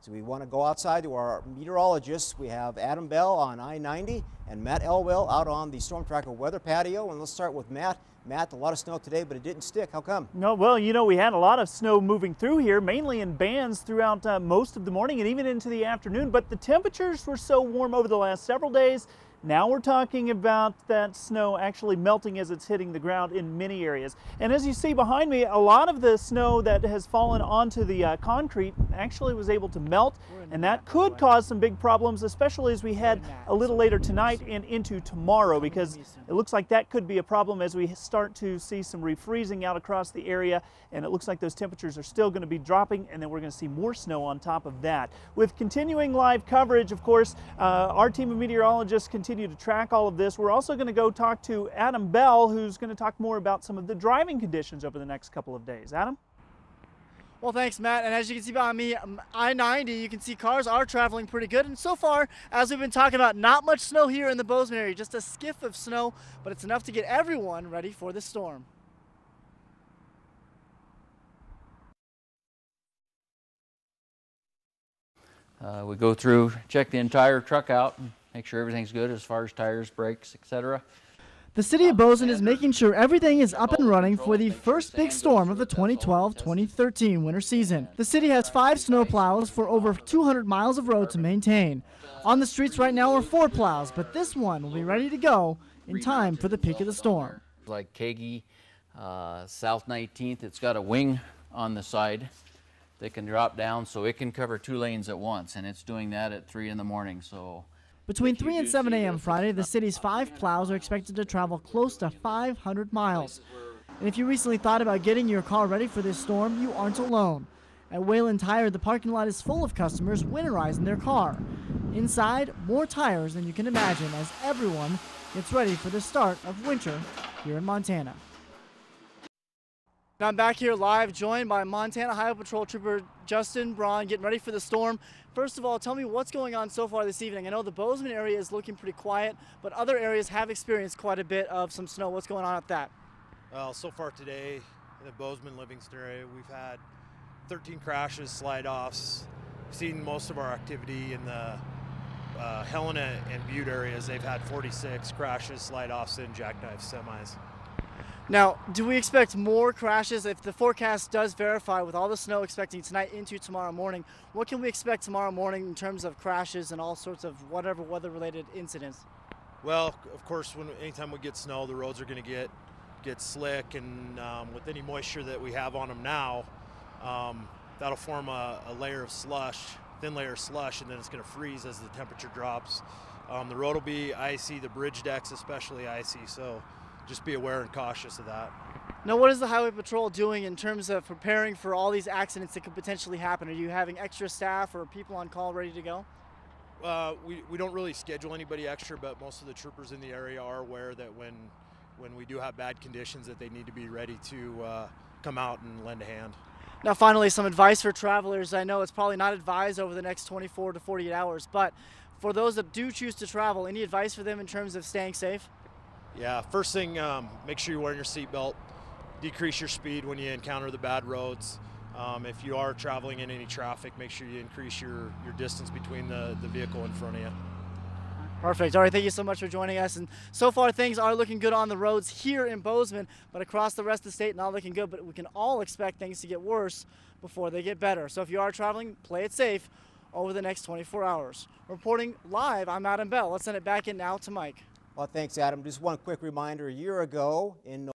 So we want to go outside to our meteorologists. We have Adam Bell on I-90 and Matt Elwell out on the Storm Tracker weather patio. And let's start with Matt. Matt, a lot of snow today, but it didn't stick. How come? No, well, we had a lot of snow moving through here, mainly in bands throughout most of the morning and even into the afternoon. But the temperatures were so warm over the last several days. Now we're talking about that snow actually melting as it's hitting the ground in many areas. And as you see behind me, a lot of the snow that has fallen onto the concrete actually was able to melt, and that could cause some big problems, especially as we head a little later tonight and into tomorrow, because it looks like that could be a problem as we start to see some refreezing out across the area, and it looks like those temperatures are still going to be dropping, and then we're going to see more snow on top of that. With continuing live coverage, of course, our team of meteorologists continue to track all of this. We're also going to go talk to Adam Bell, who's going to talk more about some of the driving conditions over the next couple of days. Adam? Well, thanks, Matt. And as you can see behind me, I-90, you can see cars are traveling pretty good. And so far, as we've been talking about, not much snow here in the Bozeman area, just a skiff of snow, but it's enough to get everyone ready for the storm. We go through, check the entire truck out, and make sure everything's good as far as tires, brakes, etc. The city of Bozeman is making sure everything is up and running for the first big storm of the 2012-2013 winter season. The city has 5 snow plows for over 200 miles of road to maintain. On the streets right now are 4 plows, but this one will be ready to go in time for the peak of the storm. Like Kagi, South 19th, it's got a wing on the side that can drop down so it can cover 2 lanes at once, and it's doing that at 3 in the morning. So between 3 and 7 a.m. Friday, the city's 5 plows are expected to travel close to 500 miles. And if you recently thought about getting your car ready for this storm, you aren't alone. At Wayland Tire, the parking lot is full of customers winterizing their car. Inside, more tires than you can imagine as everyone gets ready for the start of winter here in Montana. Now I'm back here live, joined by Montana Highway Patrol Trooper Justin Braun, getting ready for the storm. First of all, tell me what's going on so far this evening. I know the Bozeman area is looking pretty quiet, but other areas have experienced quite a bit of some snow. What's going on at that? Well, so far today in the Bozeman Livingston area, we've had 13 crashes, slide-offs. We've seen most of our activity in the Helena and Butte areas. They've had 46 crashes, slide-offs, and jackknife semis. Now, do we expect more crashes if the forecast does verify with all the snow expecting tonight into tomorrow morning? What can we expect tomorrow morning in terms of crashes and all sorts of whatever weather-related incidents? Well, of course, anytime we get snow, the roads are going to get slick, and with any moisture that we have on them now, that'll form a layer of slush, thin layer of slush, and then it's going to freeze as the temperature drops. The road will be icy, the bridge decks especially icy, so just be aware and cautious of that. Now, what is the Highway Patrol doing in terms of preparing for all these accidents that could potentially happen? Are you having extra staff or people on call ready to go? We don't really schedule anybody extra, but most of the troopers in the area are aware that when we do have bad conditions that they need to be ready to come out and lend a hand. Now, finally, some advice for travelers. I know it's probably not advised over the next 24 to 48 hours, but for those that do choose to travel, any advice for them in terms of staying safe? Yeah, first thing, make sure you're wearing your seatbelt. Decrease your speed when you encounter the bad roads. If you are traveling in any traffic, make sure you increase your distance between the vehicle in front of you. Perfect. All right, thank you so much for joining us. And so far, things are looking good on the roads here in Bozeman, but across the rest of the state, not looking good. But we can all expect things to get worse before they get better. So if you are traveling, play it safe over the next 24 hours. Reporting live, I'm Adam Bell. Let's send it back in now to Mike. Well, thanks, Adam. Just one quick reminder, a year ago in